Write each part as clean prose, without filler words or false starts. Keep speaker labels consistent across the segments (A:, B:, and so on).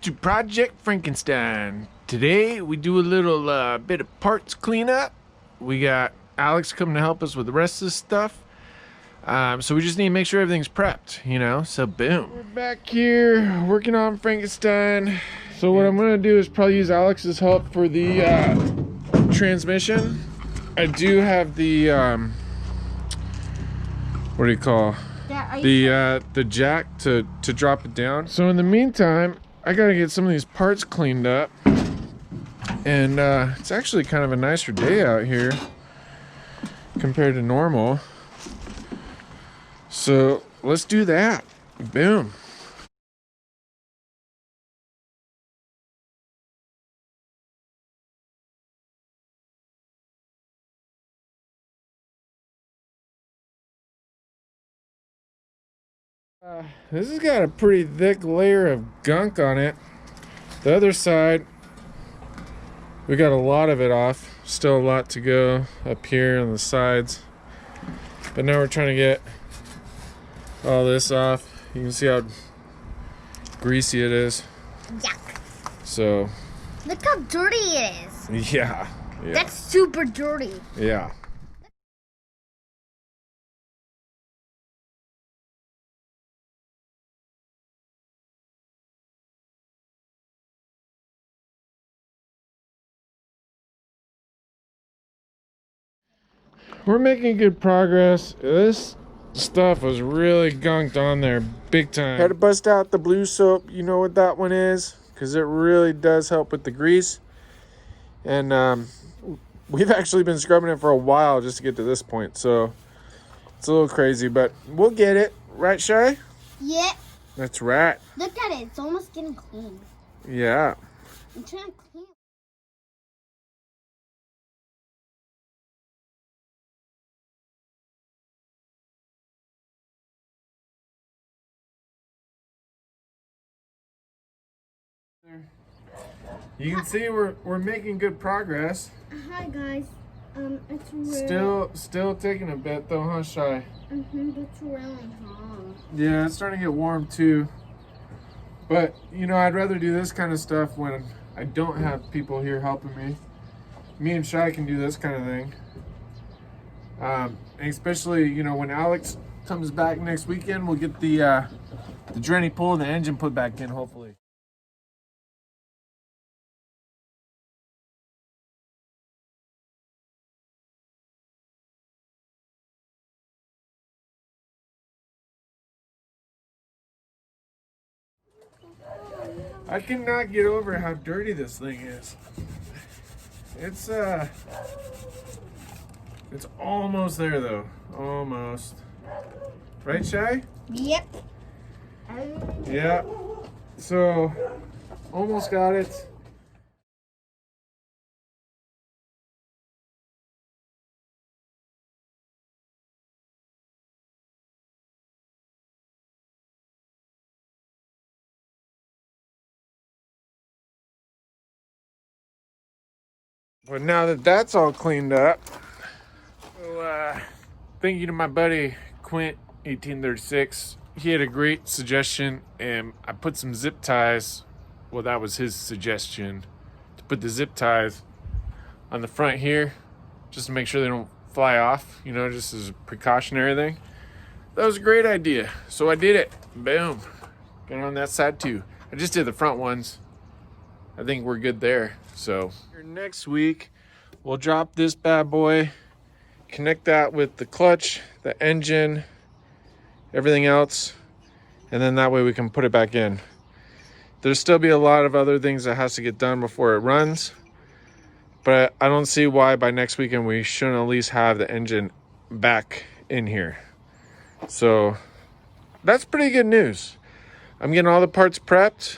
A: to Project Frankenstein. Today we do a little bit of parts cleanup. We got Alex coming to help us with the rest of this stuff. So we just need to make sure everything's prepped, you know, so boom. We're back here working on Frankenstein. So what I'm gonna do is probably use Alex's help for the transmission. I do have the, what do you call? The jack to drop it down. So in the meantime, I gotta get some of these parts cleaned up. And it's actually kind of a nicer day out here compared to normal. So let's do that. Boom. This has got a pretty thick layer of gunk on it. The other side, we got a lot of it off. Still a lot to go up here on the sides. But now we're trying to get all this off. You can see how greasy it is.
B: Yuck.
A: So.
B: Look how dirty it is.
A: Yeah.
B: That's super dirty.
A: Yeah. We're making good progress. This stuff was really gunked on there big time. Had to bust out the blue soap. You know what that one is, because it really does help with the grease. And we've actually been scrubbing it for a while just to get to this point. So it's a little crazy, but we'll get it. Right, Shy?
B: Yeah.
A: That's right.
B: Look at it. It's almost getting clean.
A: Yeah.
B: I'm trying to clean.
A: You can see we're making good progress.
B: Hi guys. It's really
A: Still taking a bit though, huh, Shy?
B: It's really hot.
A: Yeah, it's starting to get warm too. But you know, I'd rather do this kind of stuff when I don't have people here helping me. Me and Shy can do this kind of thing. And especially, you know, when Alex comes back next weekend, we'll get the Drenny pull and the engine put back in, hopefully. I cannot get over how dirty this thing is. It's almost there though. Almost. Right, Shy?
B: Yep.
A: Yeah. So, almost got it. But now that that's all cleaned up, so, thank you to my buddy Quint 1836. He had a great suggestion, and I put some zip ties. Well, that was his suggestion, to put the zip ties on the front here, just to make sure they don't fly off, you know, just as a precautionary thing. That was a great idea. So I did it. Boom. Got it on that side too. I just did the front ones. I think we're good there. So next week, we'll drop this bad boy, connect that with the clutch, the engine, everything else, and then that way we can put it back in. There'll still be a lot of other things that has to get done before it runs, but I don't see why by next weekend we shouldn't at least have the engine back in here. So that's pretty good news. I'm getting all the parts prepped,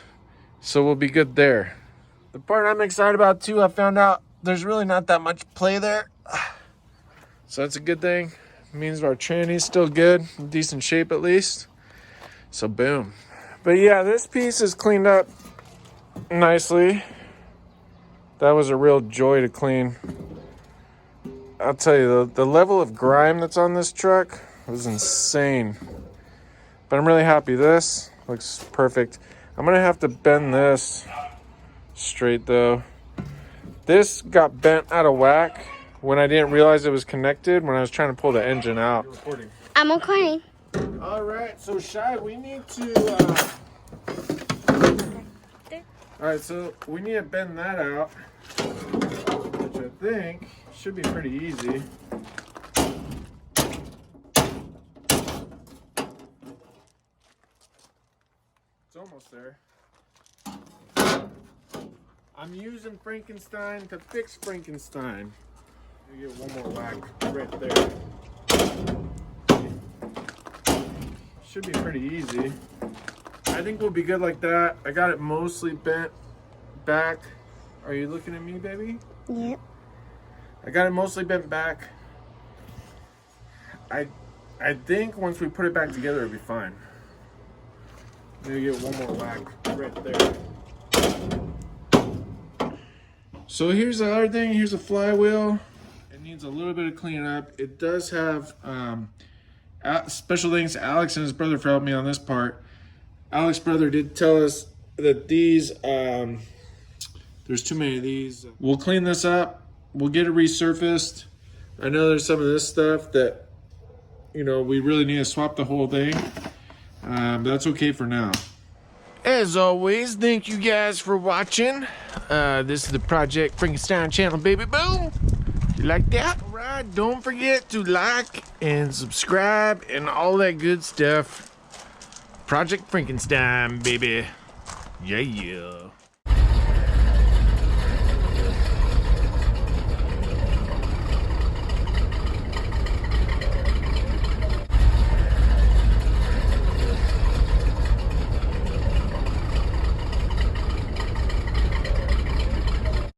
A: so we'll be good there. The part I'm excited about too, I found out there's really not that much play there. So that's a good thing. It means our tranny's still good, in decent shape at least. So boom. But yeah, this piece is cleaned up nicely. That was a real joy to clean. I'll tell you, the level of grime that's on this truck was insane. But I'm really happy. This looks perfect. I'm gonna have to bend this straight though. This got bent out of whack when I didn't realize it was connected when I was trying to pull the engine out.
B: I'm okay.
A: All right, so Shy, we need to. All right, so we need to bend that out, which I think should be pretty easy. It's almost there. I'm using Frankenstein to fix Frankenstein. Let me get one more whack right there. Should be pretty easy. I think we'll be good like that. I got it mostly bent back. Are you looking at me, baby?
B: Yep.
A: I got it mostly bent back. I think once we put it back together, it'll be fine. Maybe get one more whack right there. So here's the other thing. Here's a flywheel. It needs a little bit of cleaning up. It does have special thanks to Alex and his brother for helping me on this part. Alex's brother did tell us that these, there's too many of these. We'll clean this up. We'll get it resurfaced. I know there's some of this stuff that, you know, we really need to swap the whole thing. But that's okay for now. As always, thank you guys for watching. This is the Project Frankenstein channel, baby. Boom! You like that? All right, don't forget to like and subscribe and all that good stuff. Project Frankenstein, baby. Yeah.